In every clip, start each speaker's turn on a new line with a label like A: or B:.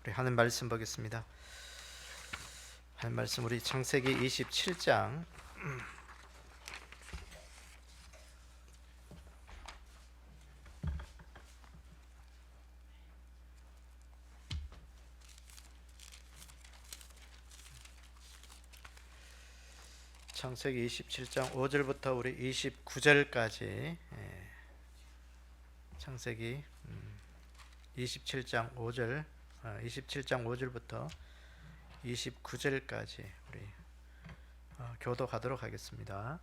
A: 우리 하는 말씀 보겠습니다. 하는 말씀 우리 창세기 27장 창세기 27장 5절부터 우리 29절까지 창세기 27장 5절 27장 5절부터 29절까지 우리 교독하도록 하겠습니다.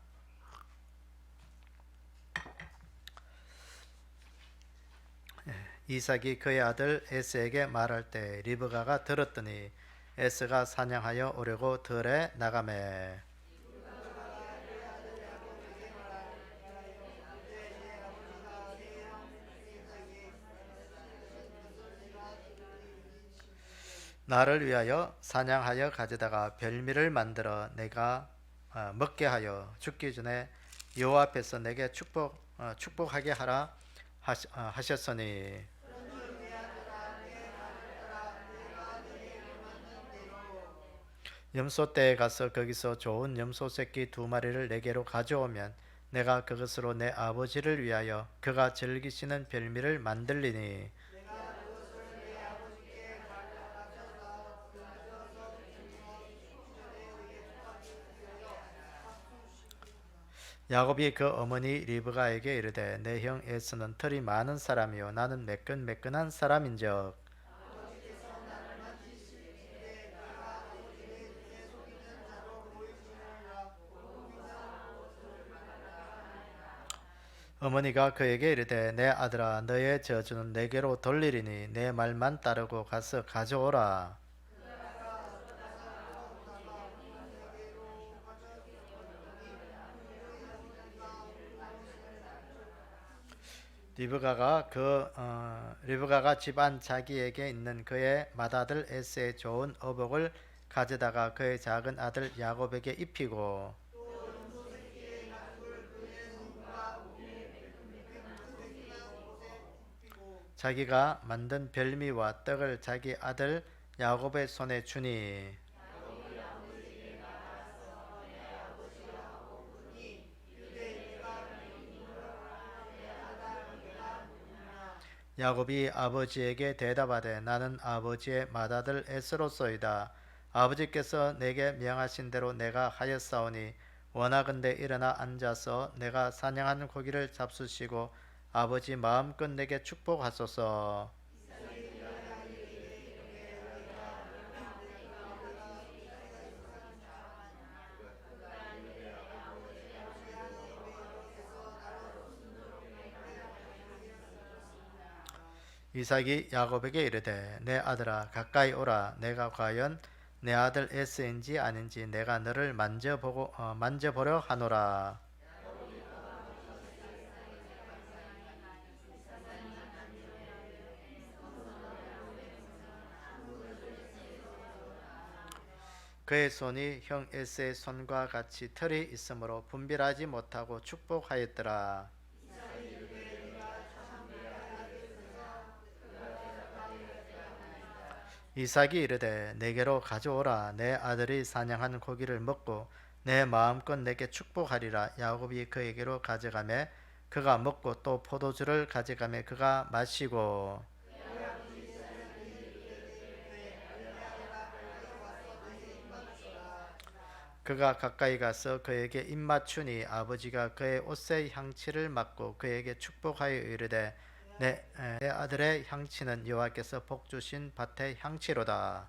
A: 이삭이 그의 아들 에스에게 말할 때 리브가가 들었더니 에스가 사냥하여 오려고 들에 나가매 나를 위하여 사냥하여 가져다가 별미를 만들어 내가 먹게 하여 죽기 전에 여호와 앞에서 내게 축복하게 하라 하셨으니 염소떼에 가서 거기서 좋은 염소 새끼 2마리를 내게로 가져오면 내가 그것으로 내 아버지를 위하여 그가 즐기시는 별미를 만들리니 야곱이 그 어머니 리브가에게 이르되 내 형 에서는 털이 많은 사람이요 나는 매끈매끈한 사람인즉 어머니가 그에게 이르되 내 아들아 너의 저주는 내게로 돌리리니 내 말만 따르고 가서 가져오라. 리브가가 집안 자기에게 있는 그의 맏아들 에스의 좋은 어복을 가져다가 그의 작은 아들 야곱에게 입히고 자기가 만든 별미와 떡을 자기 아들 야곱의 손에 주니 야곱이 아버지에게 대답하되 나는 아버지의 맏아들 에스로소이다. 아버지께서 내게 명하신 대로 내가 하였사오니 원하건대 일어나 앉아서 내가 사냥한 고기를 잡수시고 아버지 마음껏 내게 축복하소서. 이삭이 야곱에게 이르되 내 아들아 가까이 오라. 내가 과연 내 아들 에스인지 아닌지 내가 너를 만져보려 하노라. 그의 손이 형 에스의 손과 같이 털이 있으므로 분별하지 못하고 축복하였더라. 이삭이 이르되 내게로 가져오라. 내 아들이 사냥한 고기를 먹고 내 마음껏 내게 축복하리라. 야곱이 그에게로 가져가매 그가 먹고 또 포도주를 가져가매 그가 마시고 그가 가까이 가서 그에게 입맞추니 아버지가 그의 옷의 향취를 맡고 그에게 축복하여 이르되 내 아들의 향취는 여호와께서 복 주신 밭의 향취로다.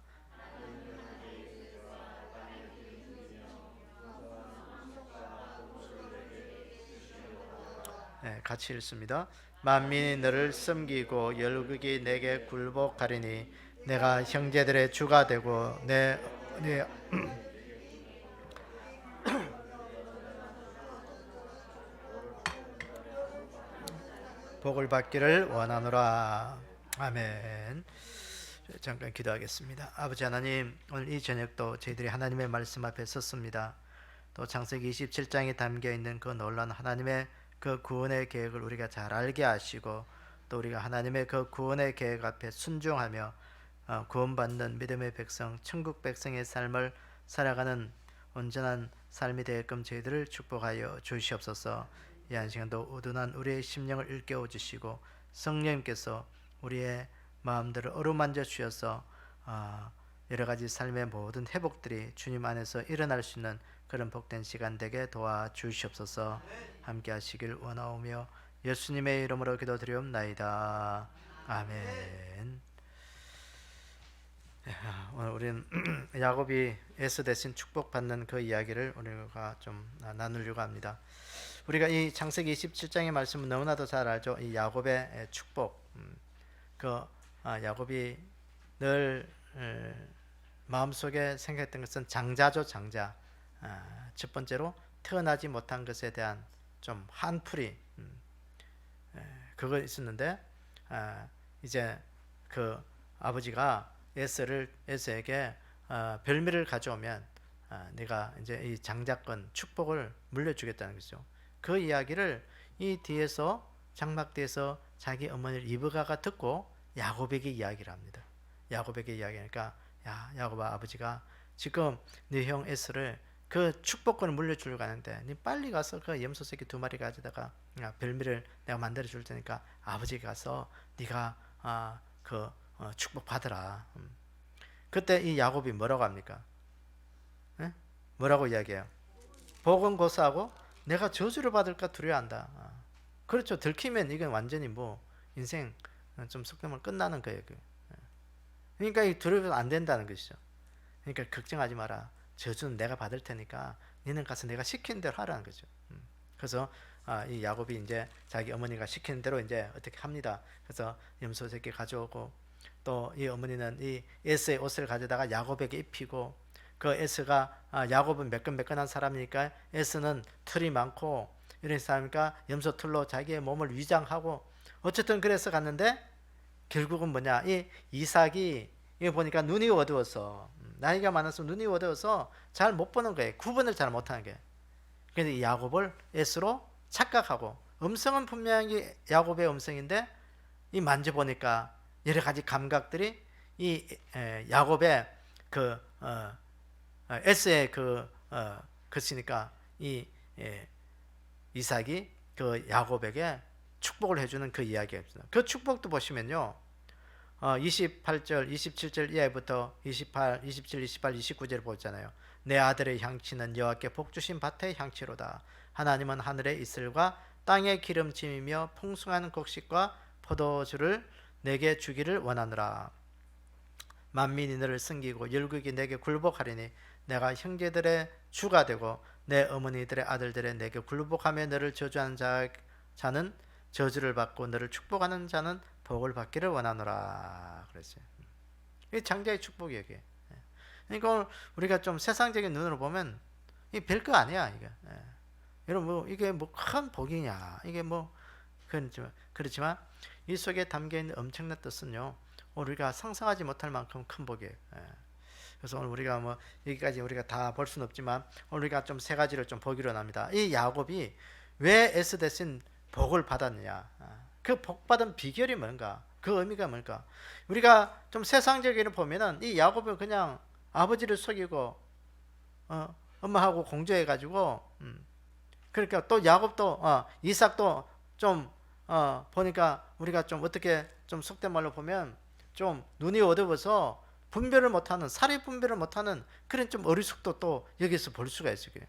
A: 같이 읽습니다. 만민이 너를 섬기고 열국이 내게 굴복하리니 내가 형제들의 주가 되고 내 복을 받기를 원하노라. 아멘. 잠깐 기도하겠습니다. 아버지 하나님, 오늘 이 저녁도 저희들이 하나님의 말씀 앞에 섰습니다. 또 창세기 27장에 담겨있는 그 놀라운 하나님의 그 구원의 계획을 우리가 잘 알게 하시고 또 우리가 하나님의 그 구원의 계획 앞에 순종하며 구원받는 믿음의 백성, 천국 백성의 삶을 살아가는 온전한 삶이 되게끔 저희들을 축복하여 주시옵소서. 이 한 시간도 우둔한 우리의 심령을 일깨워 주시고 성령님께서 우리의 마음들을 어루만져 주셔서 여러 가지 삶의 모든 회복들이 주님 안에서 일어날 수 있는 그런 복된 시간 되게 도와주시옵소서. 함께 하시길 원하오며 예수님의 이름으로 기도드리옵나이다. 아멘. 오늘 우리는 야곱이 에서 대신 축복받는 그 이야기를 우리가 좀 나누려고 합니다. 우리가 이 창세기 27장의 말씀은 너무나도 잘 알죠. 이 야곱의 축복. 야곱이 늘 마음속에 생각했던 것은 장자죠, 장자. 첫 번째로 태어나지 못한 것에 대한 좀 한풀이 그거 있었는데 이제 그 아버지가 에서에게 별미를 가져오면 내가 이제 이 장자권 축복을 물려주겠다는 것이죠. 그 이야기를 이 뒤에서 장막 뒤에서 자기 어머니 리브가가 듣고 야곱에게 이야기를 합니다. 야곱에게 이야기하니까 야곱아, 아버지가 지금 네 형 에서를 그 축복권을 물려주려고 하는데 네 빨리 가서 그 염소 새끼 2마리 가져다가 별미를 내가 만들어 줄 테니까 아버지가 가서 네가 축복 받으라. 그때 이 야곱이 뭐라고 합니까? 뭐라고 이야기해요? 복은 고사하고 내가 저주를 받을까 두려워한다. 그렇죠. 들키면 이건 완전히 인생 좀 속되면 끝나는 거예요. 그러니까 이 두려워서 안 된다는 것이죠. 그러니까 걱정하지 마라. 저주는 내가 받을 테니까 너는 가서 내가 시키는 대로 하라는 거죠. 그래서 이 야곱이 이제 자기 어머니가 시키는 대로 이제 어떻게 합니다. 그래서 염소 새끼 가져오고 또 이 어머니는 이 에서의 옷을 가져다가 야곱에게 입히고 그 에서가 야곱은 매끈매끈한 사람이니까 에서는 털이 많고 이런 사람이니까 염소 털로 자기의 몸을 위장하고 어쨌든 그래서 갔는데 결국은 뭐냐, 이 이삭이 이거 보니까 눈이 어두워서 나이가 많아서 눈이 어두워서 잘 못 보는 거예요. 구분을 잘 못하는 거예요. 그래서 이 야곱을 에서로 착각하고 음성은 분명히 야곱의 음성인데 이 만져보니까 여러 가지 감각들이 이 야곱의 에서의 그으니까 이 이삭이 그 야곱에게 축복을 해주는 그 이야기입니다. 그 축복도 보시면요, 28절, 27절 이하부터 28, 27, 28, 29절 보잖아요. 내 아들의 향치는 여호와께 복 주신 밭의 향치로다. 하나님은 하늘의 이슬과 땅의 기름짐이며 풍성한 곡식과 포도주를 내게 주기를 원하노라. 만민이 너를 섬기고 열국이 내게 굴복하리니 내가 형제들의 주가 되고 내 어머니들의 아들들의 내게 굴복하며 너를 저주하는 자는 저주를 받고 너를 축복하는 자는 복을 받기를 원하노라. 그랬어요. 이 장자의 축복이에요. 이게. 그러니까 우리가 좀 세상적인 눈으로 보면 이 별거 아니야. 이게. 여러분 이게 큰 복이냐? 이게 그렇지만 이 속에 담겨 있는 엄청난 뜻은요, 우리가 상상하지 못할 만큼 큰 복이에요. 그래서 오늘 우리가 여기까지 우리가 다 볼 수는 없지만 오늘 우리가 좀 세 가지를 좀 보기로 합니다. 이 야곱이 왜 에서 대신 복을 받았느냐? 그 복 받은 비결이 뭔가? 그 의미가 뭘까? 우리가 좀 세상적으로 보면은 이 야곱은 그냥 아버지를 속이고 엄마하고 공조해가지고 그러니까 또 야곱도 이삭도 좀 보니까 우리가 좀 어떻게 좀 속된 말로 보면 좀 눈이 어두워서 분별을 못하는, 사리 분별을 못하는 그런 좀 어리숙도 또 여기서 볼 수가 있어요.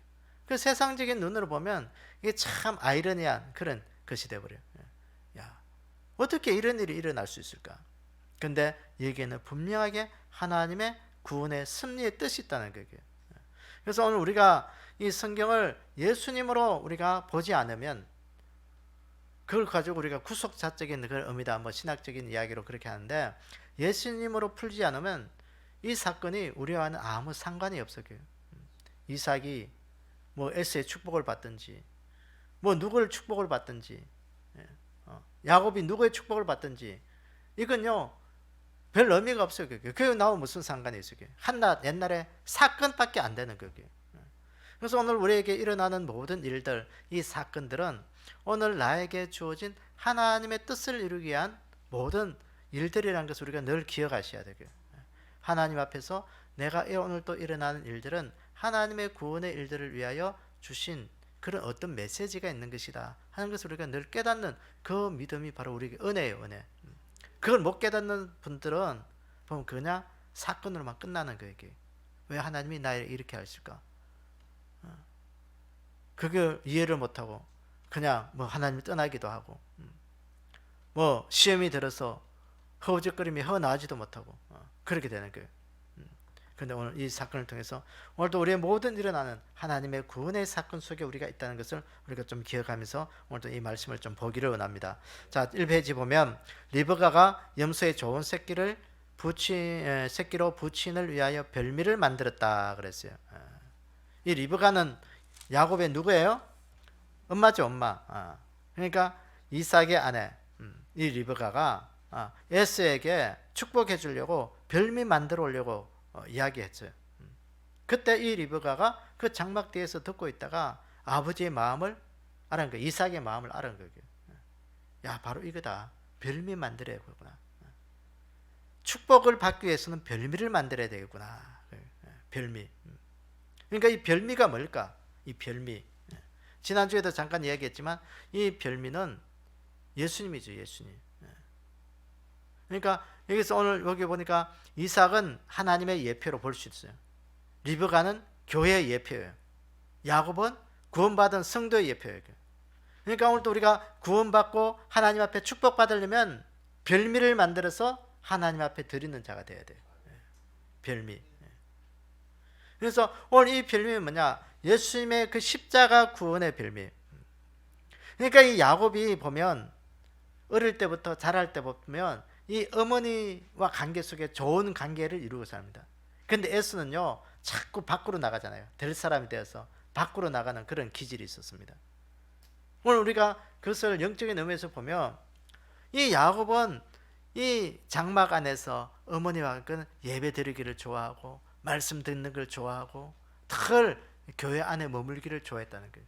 A: 그 세상적인 눈으로 보면 이게 참 아이러니한 그런 것이 되어버려요. 야, 어떻게 이런 일이 일어날 수 있을까? 근데 여기에는 분명하게 하나님의 구원의 승리의 뜻이 있다는 거예요. 그래서 오늘 우리가 이 성경을 예수님으로 우리가 보지 않으면 그걸 가지고 우리가 구속자적인 그런 의미다, 신학적인 이야기로 그렇게 하는데 예수님으로 풀지 않으면 이 사건이 우리와는 아무 상관이 없어요. 이삭이 에서의 축복을 받든지 누구를 축복을 받든지 야곱이 누구의 축복을 받든지 이건요 별 의미가 없어요. 그게 나와 무슨 상관이 있어요. 한낱 옛날에 사건밖에 안 되는 거예요. 그래서 오늘 우리에게 일어나는 모든 일들, 이 사건들은 오늘 나에게 주어진 하나님의 뜻을 이루기 위한 모든 일들이라는 것을 우리가 늘 기억하셔야 되고요. 하나님 앞에서 내가 오늘 또 일어나는 일들은 하나님의 구원의 일들을 위하여 주신 그런 어떤 메시지가 있는 것이다 하는 것을 우리가 늘 깨닫는 그 믿음이 바로 우리에게 은혜예요. 은혜. 그걸 못 깨닫는 분들은 보면 그냥 사건으로만 끝나는 거예요. 이게. 왜 하나님이 나를 이렇게 하실까? 그걸 이해를 못하고 그냥 뭐 하나님이 떠나기도 하고 뭐 시험이 들어서 허우적거림이 나아지도 못하고 그렇게 되는 거예요. 그런데 오늘 이 사건을 통해서 오늘도 우리의 모든 일어나는 하나님의 구원의 사건 속에 우리가 있다는 것을 우리가 좀 기억하면서 오늘도 이 말씀을 좀 보기를 원합니다. 자, 1페이지 보면 리브가가 염소의 좋은 새끼로 부친을 위하여 별미를 만들었다 그랬어요. 이 리브가는 야곱의 누구예요? 엄마죠, 엄마. 그러니까 이삭의 아내. 이 리브가가 에스에게 축복해 주려고 별미 만들어 오려고 이야기했어요. 그때 이 리브가가 그 장막 뒤에서 듣고 있다가 아버지의 마음을 알은 거예요. 이삭의 마음을 알은 거예요. 야, 바로 이거다. 별미 만들어야 되구나. 축복을 받기 위해서는 별미를 만들어야 되겠구나. 별미. 그러니까 이 별미가 뭘까? 이 별미. 지난주에도 잠깐 이야기했지만 이 별미는 예수님이죠. 예수님. 그러니까 여기서 오늘 여기 보니까 이삭은 하나님의 예표로 볼 수 있어요. 리브가는 교회의 예표예요. 야곱은 구원받은 성도의 예표예요. 그러니까 오늘도 우리가 구원받고 하나님 앞에 축복받으려면 별미를 만들어서 하나님 앞에 드리는 자가 되어야 돼요. 별미. 그래서 오늘 이 별미는 뭐냐? 예수님의 그 십자가 구원의 별미. 그러니까 이 야곱이 보면 어릴 때부터 자랄 때 보면 이 어머니와 관계 속에 좋은 관계를 이루고 삽니다. 근데 에스는요 자꾸 밖으로 나가잖아요. 될 사람이 되어서 밖으로 나가는 그런 기질이 있었습니다. 오늘 우리가 그것을 영적인 의미에서 보면 이 야곱은 이 장막 안에서 어머니와 예배 드리기를 좋아하고 말씀 듣는 걸 좋아하고 늘 교회 안에 머물기를 좋아했다는 거예요.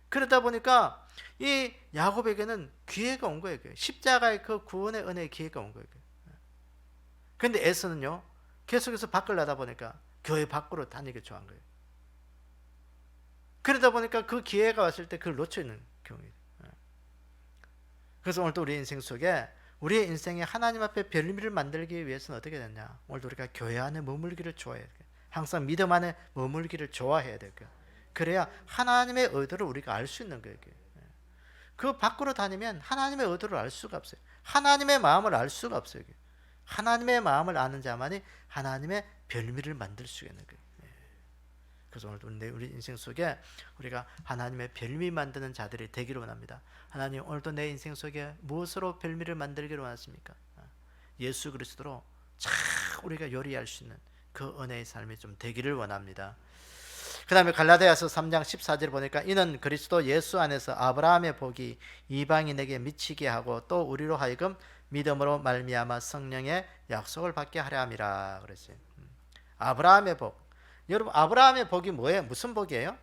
A: 그러다 보니까 이 야곱에게는 기회가 온 거예요. 십자가의 그 구원의 은혜의 기회가 온 거예요. 그런데 에서는요 계속해서 밖을 나다 보니까 교회 밖으로 다니기 좋아한 거예요. 그러다 보니까 그 기회가 왔을 때 그걸 놓쳐 있는 경우예요. 그래서 오늘도 우리 인생 속에 우리의 인생에 하나님 앞에 별미를 만들기 위해서는 어떻게 되냐? 오늘도 우리가 교회 안에 머물기를 좋아해야 돼요. 항상 믿음 안에 머물기를 좋아해야 돼요. 그래야 하나님의 의도를 우리가 알 수 있는 거예요. 그 밖으로 다니면 하나님의 의도를 알 수가 없어요. 하나님의 마음을 알 수가 없어요. 하나님의 마음을 아는 자만이 하나님의 별미를 만들 수 있는 거예요. 그래서 오늘도 우리 인생 속에 우리가 하나님의 별미 만드는 자들이 되기를 원합니다. 하나님, 오늘도 내 인생 속에 무엇으로 별미를 만들기를 원하십니까? 예수 그리스도로 참 우리가 요리할 수 있는 그 은혜의 삶이 좀 되기를 원합니다. 그 다음에 갈라디아서 3장 14절 보니까 이는 그리스도 예수 안에서 아브라함의 복이 이방인에게 미치게 하고 또 우리로 하여금 믿음으로 말미암아 성령의 약속을 받게 하려 함이라 그랬어요. 아브라함의 복. 여러분, 아브라함의 복이 뭐예요? 무슨 복이에요?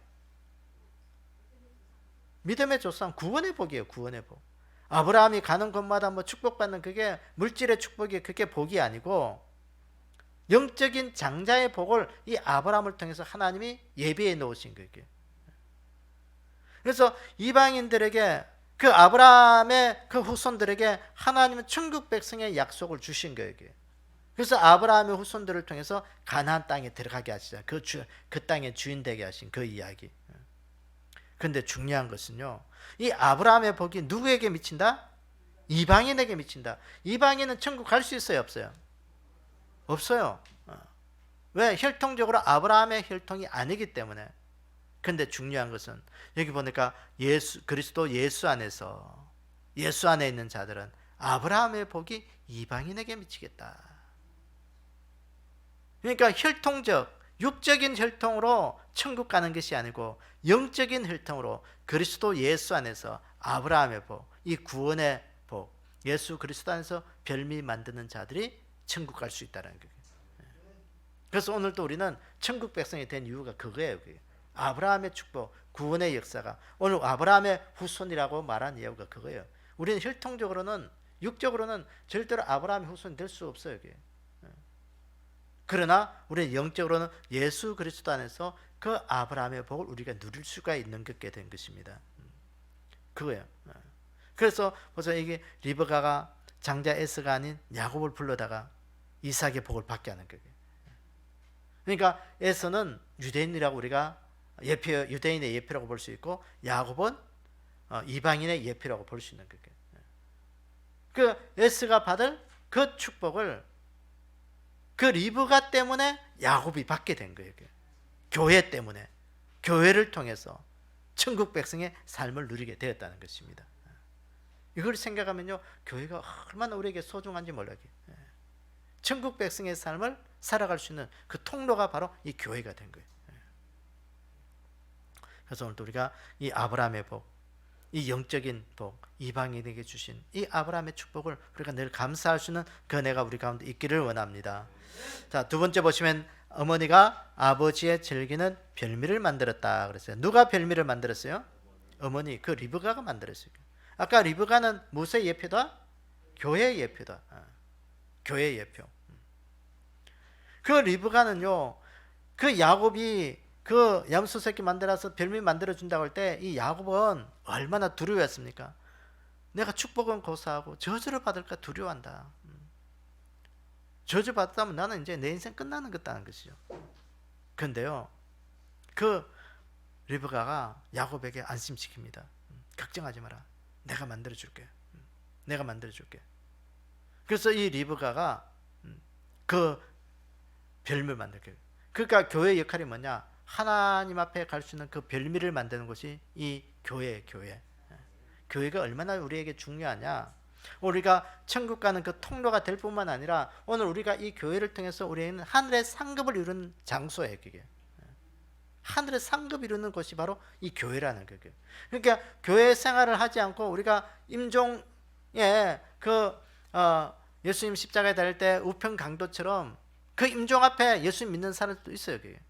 A: 믿음의 조상, 구원의 복이에요. 구원의 복. 아브라함이 가는 곳마다 뭐 축복받는 그게 물질의 축복이 그게 복이 아니고 영적인 장자의 복을 이 아브라함을 통해서 하나님이 예비해 놓으신 거예요. 그래서 이방인들에게 그 아브라함의 그 후손들에게 하나님은 천국 백성의 약속을 주신 거예요. 그래서 아브라함의 후손들을 통해서 가나안 땅에 들어가게 하시자. 그 땅의 주인 되게 하신 그 이야기. 그런데 중요한 것은요, 이 아브라함의 복이 누구에게 미친다? 이방인에게 미친다. 이방인은 천국 갈 수 있어요, 없어요? 없어요. 왜? 혈통적으로 아브라함의 혈통이 아니기 때문에. 근데 중요한 것은 여기 보니까 그리스도 예수 안에서, 예수 안에 있는 자들은 아브라함의 복이 이방인에게 미치겠다. 그러니까 혈통적, 육적인 혈통으로 천국 가는 것이 아니고 영적인 혈통으로 그리스도 예수 안에서 아브라함의 복, 이 구원의 복, 예수 그리스도 안에서 별미 만드는 자들이 천국 갈 수 있다는 거예요. 그래서 오늘도 우리는 천국 백성이 된 이유가 그거예요. 아브라함의 축복, 구원의 역사가 오늘 아브라함의 후손이라고 말한 이유가 그거예요. 우리는 혈통적으로는, 육적으로는 절대로 아브라함의 후손이 될 수 없어요. 그러나 우리는 영적으로는 예수 그리스도 안에서 그 아브라함의 복을 우리가 누릴 수가 있는 것게 된 것입니다. 그거예요. 그래서 벌써 이게 리브가가 장자 에스가 아닌 야곱을 불러다가 이삭의 복을 받게 하는 거예요. 그러니까 에서는 유대인이라고 우리가 유대인의 예표라고 볼 수 있고, 야곱은 이방인의 예표라고 볼 수 있는 거예요. 그 에스가 받을 그 축복을 그 리브가 때문에 야곱이 받게 된 거예요. 교회 때문에, 교회를 통해서 천국 백성의 삶을 누리게 되었다는 것입니다. 이걸 생각하면요, 교회가 얼마나 우리에게 소중한지 몰라요. 천국 백성의 삶을 살아갈 수 있는 그 통로가 바로 이 교회가 된 거예요. 그래서 오늘 우리가 이 아브라함의 복, 이 영적인 복, 이방인에게 주신 이 아브라함의 축복을 우리가 늘 감사할 수 있는 그 은혜가 우리 가운데 있기를 원합니다. 자, 두 번째 보시면 어머니가 아버지의 즐기는 별미를 만들었다 그랬어요. 누가 별미를 만들었어요? 어머니, 그 리브가가 만들었어요. 아까 리브가는 무엇의 예표다? 교회의 예표다. 교회의 예표. 그 리브가는요, 그 야곱이 그 염소 새끼 만들어서 별미 만들어준다고 할 때 이 야곱은 얼마나 두려워했습니까? 내가 축복은 고사하고 저주를 받을까 두려워한다. 저주 받았다면 나는 이제 내 인생 끝나는 것다는 것이죠. 그런데요, 그 리브가가 야곱에게 안심시킵니다. 걱정하지 마라. 내가 만들어줄게. 내가 만들어줄게. 그래서 이 리브가가 그 별미를 만들게. 그러니까 교회의 역할이 뭐냐? 하나님 앞에 갈 수 있는 그 별미를 만드는 것이 이 교회예요. 교회. 교회가 얼마나 우리에게 중요하냐? 우리가 천국 가는 그 통로가 될 뿐만 아니라 오늘 우리가 이 교회를 통해서 우리는 하늘의 상급을 이루는 장소예요. 그게 하늘의 상급을 이루는 것이 바로 이 교회라는 거예요. 그러니까 교회 생활을 하지 않고 우리가 임종의 그 예수님 십자가에 달릴 때 우편 강도처럼 그 임종 앞에 예수 믿는 사람들도 있어요. 그게.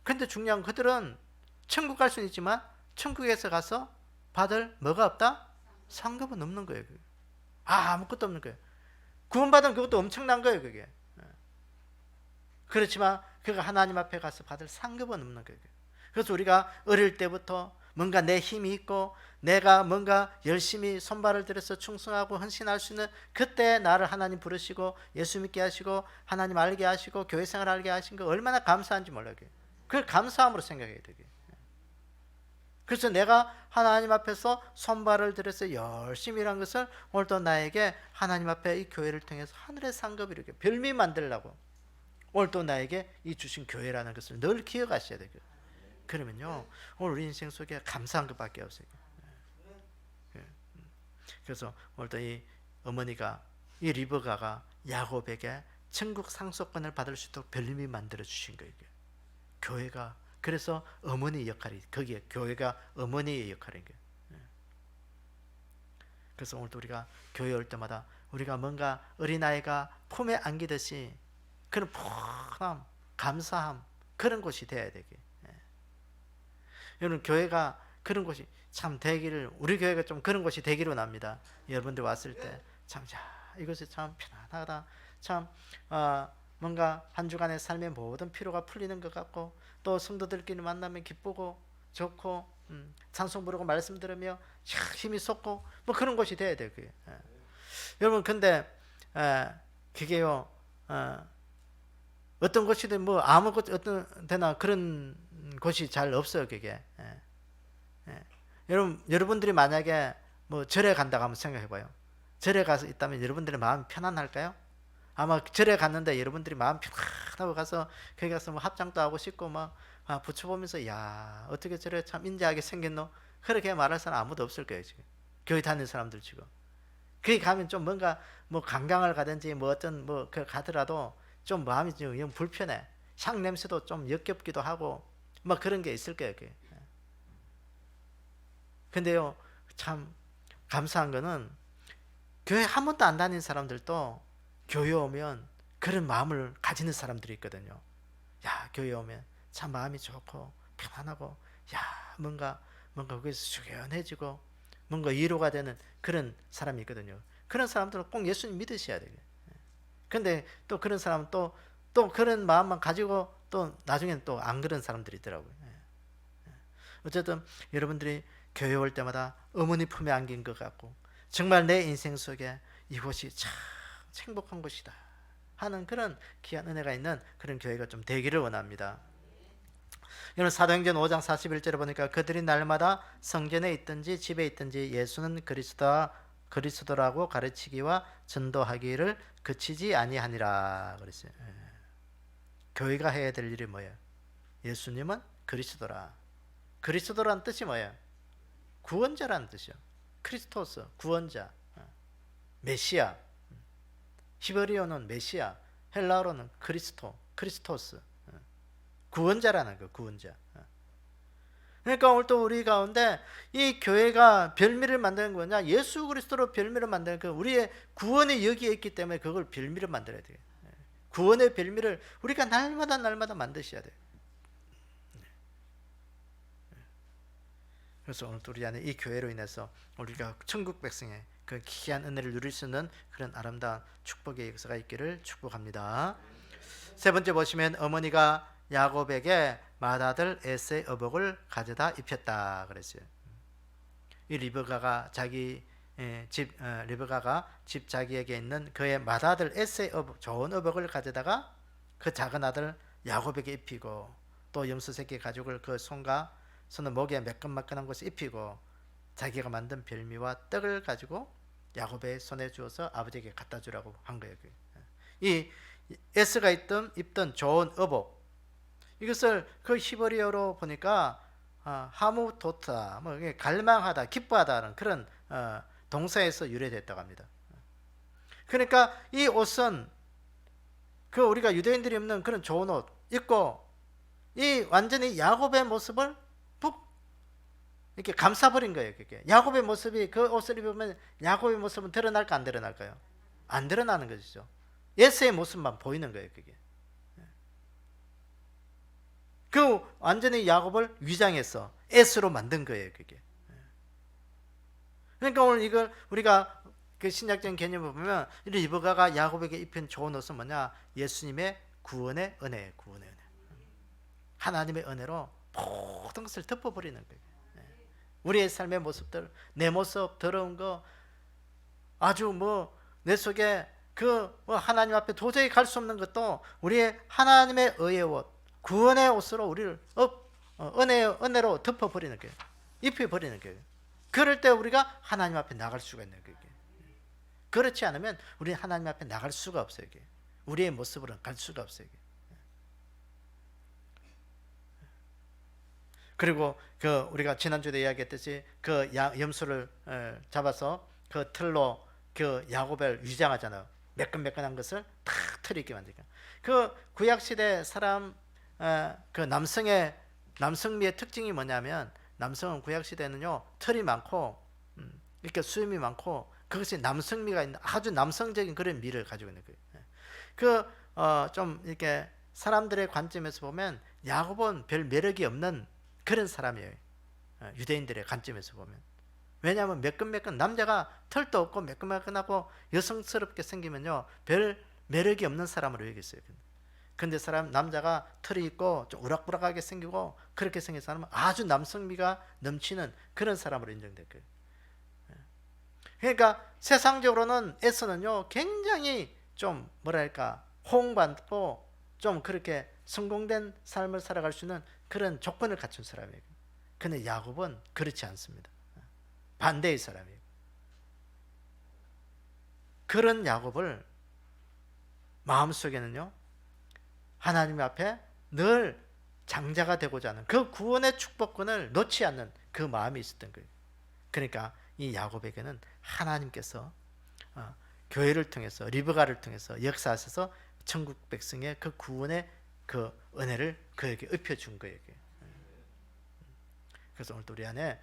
A: 근데 중요한 건 그들은 천국 갈 수는 있지만 천국에서 가서 받을 뭐가 없다? 상급은 없는 거예요. 그게. 아무것도 없는 거예요. 구원받은 그것도 엄청난 거예요. 그게. 그렇지만 그가 하나님 앞에 가서 받을 상급은 없는 거예요. 그래서 우리가 어릴 때부터 뭔가 내 힘이 있고 내가 뭔가 열심히 손발을 들여서 충성하고 헌신할 수 있는 그때 나를 하나님 부르시고 예수 믿게 하시고 하나님 알게 하시고 교회 생활 알게 하신 거 얼마나 감사한지 몰라요. 그걸 감사함으로 생각해야 되게. 그래서 내가 하나님 앞에서 손발을 들여서 열심히 일한 것을 오늘도 나에게 하나님 앞에 이 교회를 통해서 하늘의 상급을 이렇게 별미 만들려고 오늘도 나에게 이 주신 교회라는 것을 늘 기억하셔야 되고, 그러면요 오늘 우리 인생 속에 감사한 것밖에 없어요. 그래서 오늘도 이 어머니가 이 리브가가 야곱에게 천국 상속권을 받을 수 있도록 별님이 만들어 주신 거예요. 교회가 그래서 어머니 역할이 거기에 교회가 어머니의 역할인 거예요. 그래서 오늘도 우리가 교회 올 때마다 우리가 뭔가 어린아이가 품에 안기듯이 그런 푸짐함, 감사함 그런 곳이 돼야 되게. 여러분 교회가 그런 곳이 참 되기를, 우리 교회가 좀 그런 곳이 되기로 납니다. 여러분들 왔을 때 참 이것이 참 편안하다. 참 뭔가 한 주간의 삶의 모든 피로가 풀리는 것 같고 또 성도들끼리 만나면 기쁘고 좋고 찬송 부르고 말씀 들으며 힘이 솟고 뭐 그런 곳이 돼야 돼요. 그게. 여러분 근데 그게요 어떤 곳이든 뭐 아무 곳 어떤 데나 그런 곳이 잘 없어요. 그게. 여러분들이 만약에 뭐 절에 간다고 한번 생각해 봐요. 절에 가서 있다면 여러분들의 마음이 편안할까요? 아마 절에 갔는데 여러분들이 마음 편안하고 가서 거기 가서 뭐 합장도 하고 싶고 막 붙여보면서 야 어떻게 저래 참 인자하게 생겼노? 그렇게 말할 사람 아무도 없을 거예요. 지금 교회 다니는 사람들 지금 거기 가면 좀 뭔가 뭐 관광을 가든지 뭐 어떤 뭐 그 가더라도 좀 마음이 좀 영 불편해. 향 냄새도 좀 역겹기도 하고 뭐 그런 게 있을 거예요. 그게. 근데요 참 감사한 거는 교회 한 번도 안 다니는 사람들도 교회 오면 그런 마음을 가지는 사람들이 있거든요. 야 교회 오면 참 마음이 좋고 편안하고 야 뭔가 거기서 숙연해지고 뭔가 위로가 되는 그런 사람이 있거든요. 그런 사람들은 꼭 예수님 믿으셔야 돼요. 근데 또 그런 사람은 또 또 그런 마음만 가지고 또 나중에는 또 안 그런 사람들이 있더라고요. 어쨌든 여러분들이 교회 올 때마다 어머니 품에 안긴 것 같고 정말 내 인생 속에 이곳이 참 행복한 곳이다 하는 그런 귀한 은혜가 있는 그런 교회가 좀 되기를 원합니다. 여러분 사도행전 5장 41절에 보니까 그들이 날마다 성전에 있든지 집에 있든지 예수는 그리스도라고 가르치기와 전도하기를 그치지 아니하니라 그랬어요. 교회가 해야 될 일이 뭐예요? 예수님은 그리스도라. 그리스도라는 뜻이 뭐예요? 구원자라는 뜻이요. 크리스토스, 구원자, 메시아. 히브리어는 메시아, 헬라어로는 크리스토스, 구원자라는 거, 구원자. 그러니까 오늘 또 우리 가운데 이 교회가 별미를 만드는 거냐? 예수 그리스도로 별미를 만드는 그 우리의 구원이 여기에 있기 때문에 그걸 별미를 만들어야 돼요. 구원의 별미를 우리가 날마다 만드셔야 돼요. 그래서 오늘 우리 안에 이 교회로 인해서 우리가 천국 백성의 그 귀한 은혜를 누릴 수 있는 그런 아름다운 축복의 역사가 있기를 축복합니다. 세 번째 보시면 어머니가 야곱에게 맏아들 에서의 의복을 가져다 입혔다 그랬어요. 이 리브가가 집 자기에게 있는 그의 맏아들 에서의 의복, 좋은 의복을 가져다가 그 작은 아들 야곱에게 입히고 또 염소 새끼 가죽을 그 손은 목에 매끈매끈한 곳에 입히고 자기가 만든 별미와 떡을 가지고 야곱의 손에 주어서 아버지에게 갖다 주라고 한 거예요. 이 에스가 입던 좋은 의복, 이것을 그 히브리어로 보니까 하무도타, 갈망하다, 기뻐하다는 그런 동사에서 유래됐다고 합니다. 그러니까 이 옷은 그 우리가 유대인들이 입는 그런 좋은 옷 입고 이 완전히 야곱의 모습을 이렇게 감싸버린 거예요. 그게 야곱의 모습이, 그 옷을 입으면 야곱의 모습은 드러날까 안 드러날까요? 안 드러나는 것이죠. 에서의 모습만 보이는 거예요. 그게 그 완전히 야곱을 위장해서 에스로 만든 거예요. 그게 그러니까 오늘 이걸 우리가 그 신약적인 개념을 보면 리브가가 야곱에게 입힌 좋은 옷은 뭐냐? 예수님의 구원의 은혜예요. 구원의 은혜. 하나님의 은혜로 모든 것을 덮어버리는 거예요. 우리의 삶의 모습들, 내 모습 더러운 거, 아주 내 속에 그 하나님 앞에 도저히 갈 수 없는 것도 우리의 하나님의 의의 옷, 구원의 옷으로 우리를 은혜로 덮어버리는 거예요. 입혀버리는 거예요. 그럴 때 우리가 하나님 앞에 나갈 수가 있는 거예요. 그렇지 않으면 우리는 하나님 앞에 나갈 수가 없어요. 우리의 모습으로는 갈 수가 없어요. 그리고 그 우리가 지난주에 이야기했듯이 그 염소를 잡아서 그 틀로 그 야곱을 위장하잖아요. 매끈매끈한 것을 탁 틀 있게 만들니까. 그 구약 시대 사람 그 남성미의 특징이 뭐냐면, 남성은 구약 시대는요 털이 많고 이렇게 수염이 많고 그것이 남성미가 있는 아주 남성적인 그런 미를 가지고 있는 거예요. 좀 이렇게 사람들의 관점에서 보면 야곱은 별 매력이 없는 그런 사람이에요. 유대인들의 관점에서 보면. 왜냐하면 매끈매끈, 남자가 털도 없고 매끈매끈하고 여성스럽게 생기면요 별 매력이 없는 사람으로 여겼어요. 근데 남자가 털이 있고 좀 우락부락하게 생기고 그렇게 생긴 사람은 아주 남성미가 넘치는 그런 사람으로 인정될 거예요. 그러니까 세상적으로는 에서는요 굉장히 좀 호응받고 좀 그렇게 성공된 삶을 살아갈 수 있는 그런 조건을 갖춘 사람이에요. 근데 야곱은 그렇지 않습니다. 반대의 사람이에요. 그런 야곱을 마음속에는요 하나님 앞에 늘 장자가 되고자 하는 그 구원의 축복권을 놓지 않는 그 마음이 있었던 거예요. 그러니까 이 야곱에게는 하나님께서 교회를 통해서, 리브가를 통해서 역사하셔서 천국 백성의 그 구원의 그 은혜를 그에게 입혀준 거예요. 그래서 오늘 우리 안에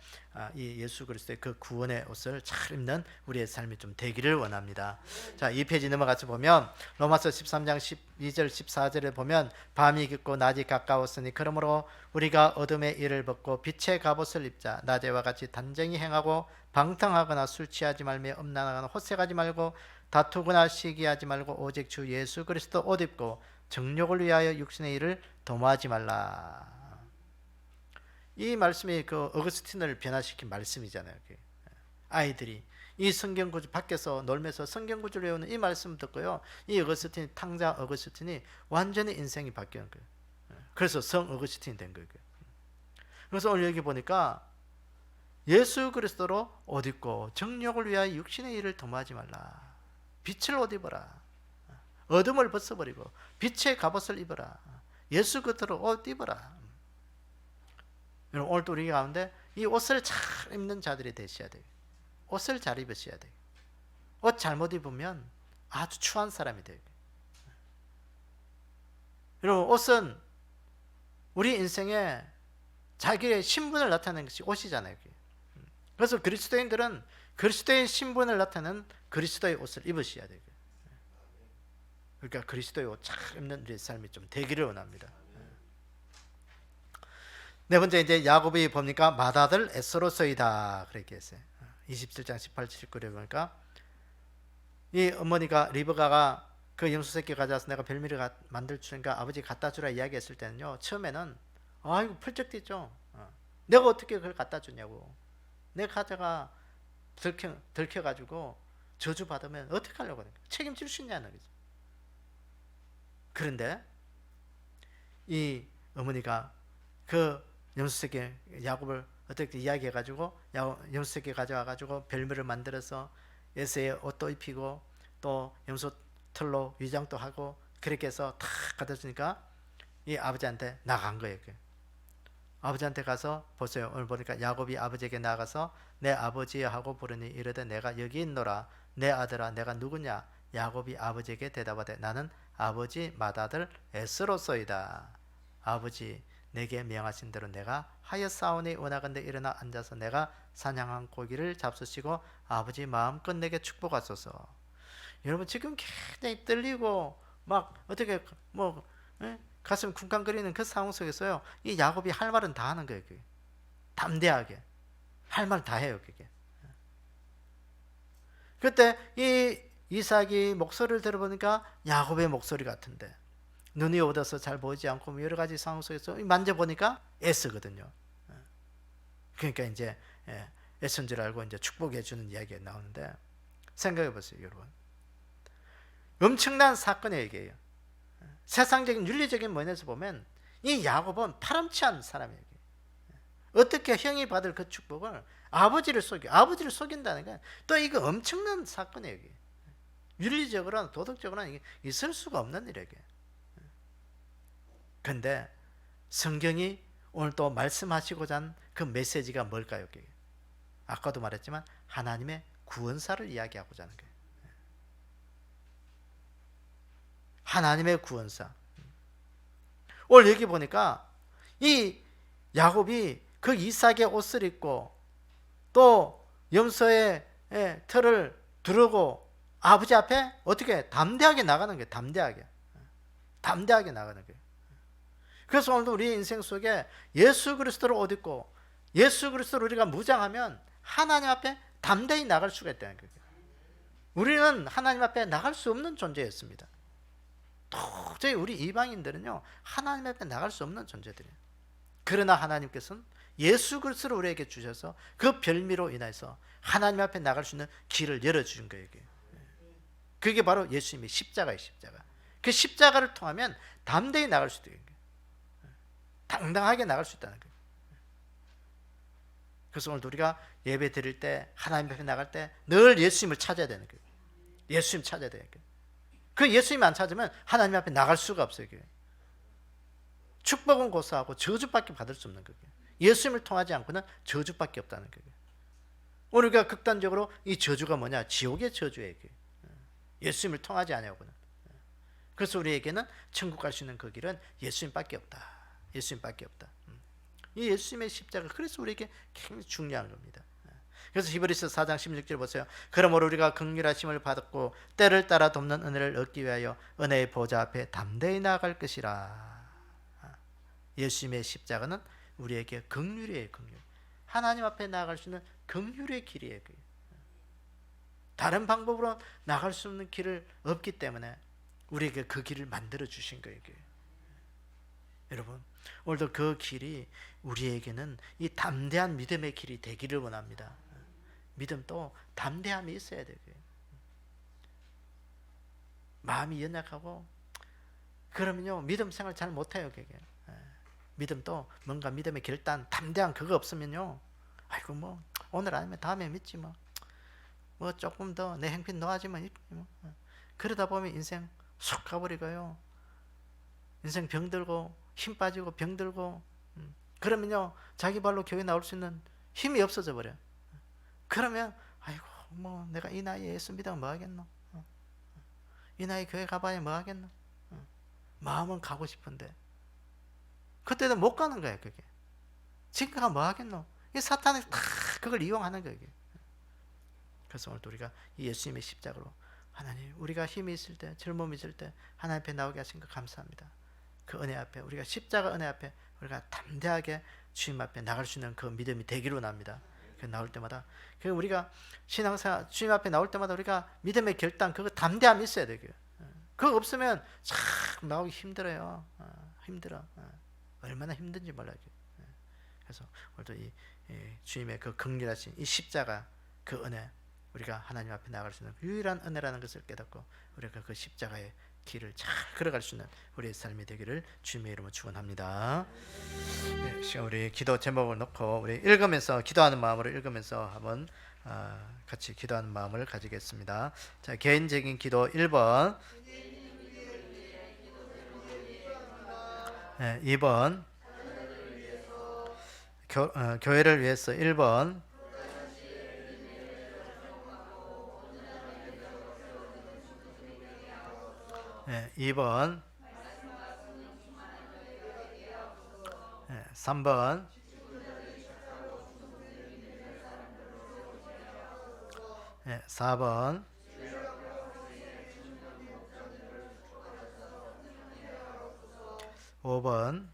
A: 이 예수 그리스도의 그 구원의 옷을 잘 입는 우리의 삶이 좀 되기를 원합니다. 자, 이 페이지 넘어가서 보면 로마서 13장 12절 14절에 보면 밤이 깊고 낮이 가까웠으니 그러므로 우리가 어둠의 일을 벗고 빛의 갑옷을 입자. 낮에와 같이 단정히 행하고 방탕하거나 술 취하지 말며 음란하거나 호색하지 말고 다투거나 시기하지 말고 오직 주 예수 그리스도 옷 입고 정욕을 위하여 육신의 일을 도모하지 말라. 이 말씀이 그 어거스틴을 변화시킨 말씀이잖아요. 아이들이 이 성경 구절 밖에서 놀면서 성경 구절을 외우는 이 말씀 듣고요, 이 어거스틴, 탕자 어거스틴이 완전히 인생이 바뀌는 거예요. 그래서 성 어거스틴이 된 거예요. 그래서 오늘 여기 보니까 예수 그리스도로 옷 입고 정욕을 위하여 육신의 일을 도모하지 말라. 빛을 옷 입어라. 어둠을 벗어버리고 빛의 갑옷을 입어라. 예수 그리스도로 옷 입어라. 오늘도 우리 가운데 이 옷을 잘 입는 자들이 되셔야 돼요. 옷을 잘 입으셔야 돼요. 옷 잘못 입으면 아주 추한 사람이 돼요. 여러분, 옷은 우리 인생에 자기의 신분을 나타내는 것이 옷이잖아요. 그래서 그리스도인들은 그리스도의 신분을 나타내는 그리스도의 옷을 입으셔야 돼요. 그러니까 그리스도의 옷 잘 입는 우리의 삶이 좀 되기를 원합니다. 네 번째, 이제 야곱이 보니까 맏아들 에서로서이다 그렇게 했어요. 27장 18, 19절 보니까 이 어머니가 리브가가 그 염소 새끼 가져와서 내가 별미를 만들 주니까 아버지 갖다 주라 이야기했을 때는요, 처음에는 아이고 펄쩍 뛰죠. 내가 어떻게 그걸 갖다 주냐고. 내 가져가 들켜가지고 저주 받으면 어떻게 하려고 하는 거야. 책임질 수 있냐는 거죠. 그런데 이 어머니가 그 염소새끼 야곱을 어떻게 이야기해가지고 염소새끼 가져와가지고 별미를 만들어서 에서의 옷도 입히고 또 염소 털로 위장도 하고 그렇게 해서 탁 갖다 주니까 이 아버지한테 나간 거예요. 아버지한테 가서 보세요. 오늘 보니까 야곱이 아버지에게 나가서 내 아버지 하고 부르니 이르되 내가 여기 있노라. 내 아들아 내가 누구냐. 야곱이 아버지에게 대답하되 나는 아버지 맏아들 에스로소이다. 아버지 내게 명하신 대로 내가 하였사오니 원하건대 일어나 앉아서 내가 사냥한 고기를 잡수시고 아버지 마음껏 내게 축복하소서. 여러분 지금 굉장히 떨리고 막 어떻게 뭐 가슴 쿵쾅거리는 그 상황 속에서요, 이 야곱이 할 말은 다 하는 거예요. 그게. 담대하게 할 말 다 해요. 그게. 그때 이 이삭이 목소리를 들어보니까 야곱의 목소리 같은데 눈이 어두워서 잘 보이지 않고 여러 가지 상황 속에서 만져보니까 애쓰거든요. 그러니까 이제 애쓴 줄 알고 이제 축복해 주는 이야기가 나오는데, 생각해 보세요, 여러분. 엄청난 사건의 얘기예요. 세상적인 윤리적인 면에서 보면 이 야곱은 파렴치한 사람이에요. 어떻게 형이 받을 그 축복을 아버지를 속인다는 건 또 이거 엄청난 사건이에요. 윤리적으로는 도덕적으로는 있을 수가 없는 일이에요. 근데 성경이 오늘 또 말씀하시고자 한 그 메시지가 뭘까요? 아까도 말했지만 하나님의 구원사를 이야기하고자 하는 거예요. 하나님의 구원사. 오늘 여기 보니까 이 야곱이 그 이삭의 옷을 입고 또 염소의 털을 두르고 아버지 앞에 어떻게 담대하게 나가는 거예요. 담대하게 나가는 거예요. 그래서 오늘도 우리 인생 속에 예수 그리스도를 옷 입고 예수 그리스도를 우리가 무장하면 하나님 앞에 담대히 나갈 수가 있다는 거예요. 우리는 하나님 앞에 나갈 수 없는 존재였습니다. 도저히 우리 이방인들은요, 하나님 앞에 나갈 수 없는 존재들이에요. 그러나 하나님께서는 예수 그리스도를 우리에게 주셔서 그 별미로 인해서 하나님 앞에 나갈 수 있는 길을 열어주신 거예요. 그게 바로 예수님의 십자가예요. 십자가. 그 십자가를 통하면 담대히 나갈 수 있는 거예요. 당당하게 나갈 수 있다는 거예요. 그래서 오늘 우리가 예배 드릴 때, 하나님 앞에 나갈 때 늘 예수님을 찾아야 되는 거예요. 예수님 찾아야 되는 거예요. 그 예수님 안 찾으면 하나님 앞에 나갈 수가 없어요. 축복은 고사하고 저주밖에 받을 수 없는 거예요. 예수님을 통하지 않고는 저주밖에 없다는 거예요. 오늘 우리가 극단적으로 이 저주가 뭐냐? 지옥의 저주예요. 예수님을 통하지 않냐고는. 그래서 우리에게는 천국 갈 수 있는 그 길은 예수님밖에 없다. 예수님밖에 없다. 이 예수님의 십자가, 그래서 우리에게 굉장히 중요한 겁니다. 그래서 히브리서 4장 16절 보세요. 그러므로 우리가 긍휼하심을 받았고 때를 따라 돕는 은혜를 얻기 위하여 은혜의 보좌 앞에 담대히 나아갈 것이라. 예수님의 십자가는 우리에게 긍휼이에요. 긍휼. 하나님 앞에 나아갈 수 있는 긍휼의 길이에요. 다른 방법으로 나갈 수 없는 길을 없기 때문에 우리에게 그 길을 만들어 주신 거예요. 여러분, 오늘도 그 길이 우리에게는 이 담대한 믿음의 길이 되기를 원합니다. 믿음도 담대함이 있어야 돼요. 마음이 연약하고 그러면요 믿음 생활 잘 못해요. 그게 믿음도 뭔가 믿음의 결단, 담대한 그거 없으면요, 아이고 뭐 오늘 아니면 다음에 믿지 뭐 조금 더 내 행편 놓아지면 뭐. 그러다 보면 인생 쑥 가버리고요. 인생 병들고 힘 빠지고 병들고 그러면요 자기 발로 교회 나올 수 있는 힘이 없어져 버려. 그러면 아이고 뭐 내가 이 나이에 예수 믿으면 뭐 하겠노? 이 나이 교회 가봐야 뭐 하겠노? 마음은 가고 싶은데 그때도 못 가는 거야. 그게 지금 가면 뭐 하겠노? 이 사탄이 다 그걸 이용하는 거야. 그래서 오늘 우리가 이 예수님의 십자가로 하나님, 우리가 힘이 있을 때, 젊음이 있을 때 하나님 앞에 나오게 하신 거 감사합니다. 그 은혜 앞에, 우리가 십자가 은혜 앞에 우리가 담대하게 주님 앞에 나갈 수 있는 그 믿음이 되기로 납니다. 그 나올 때마다, 그 우리가 신앙생활 주님 앞에 나올 때마다 우리가 믿음의 결단, 그거 담대함이 있어야 되고요. 그거 없으면 참 나오기 힘들어요. 힘들어. 얼마나 힘든지 몰라요. 그래서 오늘도 이 주님의 그 긍휼하신 이 십자가 그 은혜, 우리가 하나님 앞에 나갈 수 있는 유일한 은혜라는 것을 깨닫고 우리가 그 십자가의 길을 잘 걸어갈 수 있는 우리의 삶이 되기를 주님의 이름으로 축원합니다. 네, 시간 우리 기도 제목을 놓고 우리 읽으면서 기도하는 마음으로 읽으면서 한번 같이 기도하는 마음을 가지겠습니다. 자, 개인적인 기도 1번, 2번 교회를 위해서 1번, 2번, 3번, 4번, 5번,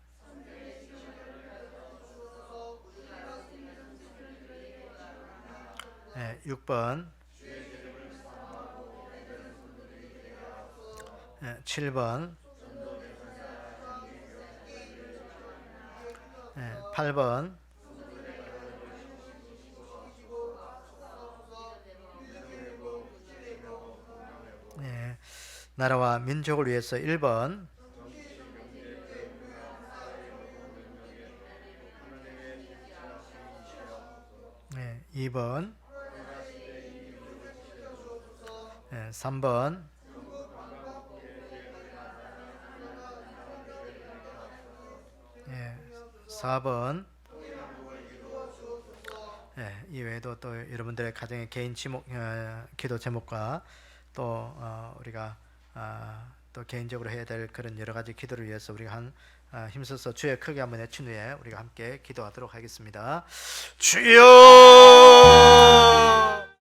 A: 6번, 7번, 8번, 나라와 민족을 위해서 1번, 2번, 3번, 4번, 이외에도 또 여러분들의 가정의 개인 기도 제목과 또 우리가 또 개인적으로 해야 될 그런 여러 가지 기도를 위해서 우리가 힘써서 주의 크게 한번 외친 후에 우리가 함께 기도하도록 하겠습니다. 주여!